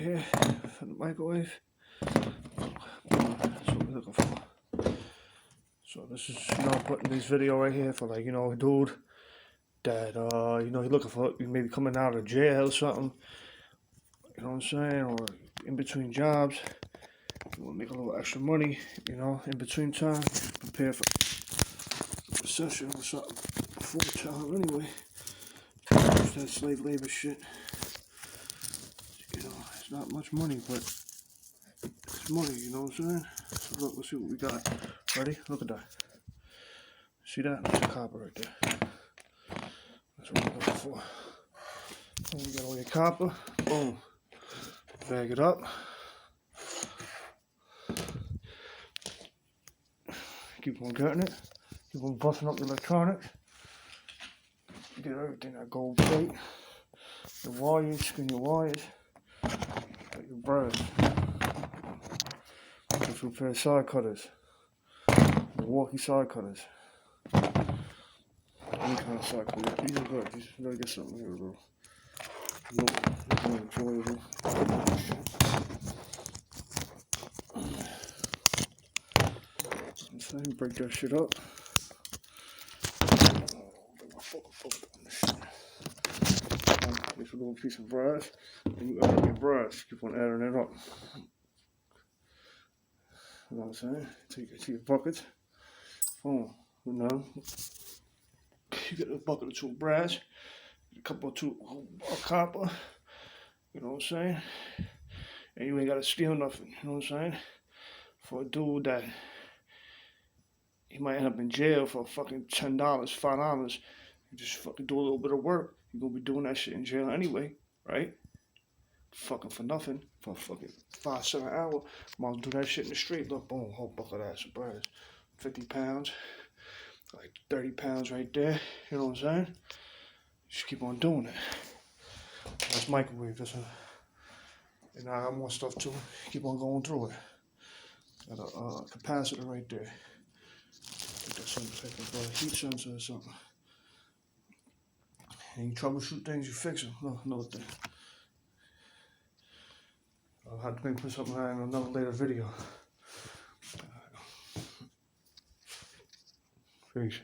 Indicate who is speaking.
Speaker 1: here for the microwave. That's what we're looking for. So this is, you know, I'm putting this video right here for, like, you know, a dude that, you know, he's looking for maybe coming out of jail or something. You know what I'm saying? Or in between jobs. You want to make a little extra money, you know, in between time. Prepare for recession or something. Full time anyway. It's that slave labor shit. You know, it's not much money, but it's money, you know what I'm saying? So look, let's see what we got. Ready? Look at that. See that? That's a copper right there. That's what we're looking for. And you got all your copper. Boom. Bag it up. Keep on cutting it. Keep on busting up the electronics. Get everything, that gold plate. The wires, skin your wires. Got your brass. Got some pair of side cutters. Milwaukee side cutters. Any kind of side cutter. These are good. These gotta get something here, bro. Enjoyable. So you break that shit up. This a little piece of brass, and you add your brass. Keep on adding it up. You know what I'm saying? Take it to your bucket. Boom. You know, you get a bucket or two of brass, a couple or two of copper. You know what I'm saying? And you ain't gotta steal nothing. You know what I'm saying? For a dude that he might end up in jail for fucking $10, $5. You just fucking do a little bit of work. You're gonna be doing that shit in jail anyway, right? Fucking for nothing. For fucking 5 cents an hour. Might as well do that shit in the street. Look, boom, whole bucket of ass of brass. 50 pounds. Like 30 pounds right there. You know what I'm saying? Just keep on doing it. That's microwave. That's and I got more stuff too. Keep on going through it. Got a capacitor right there. That's some type of heat sensor or something. And you troubleshoot things, you fix them. No, another thing. I'll have to maybe put something in another later video. Peace.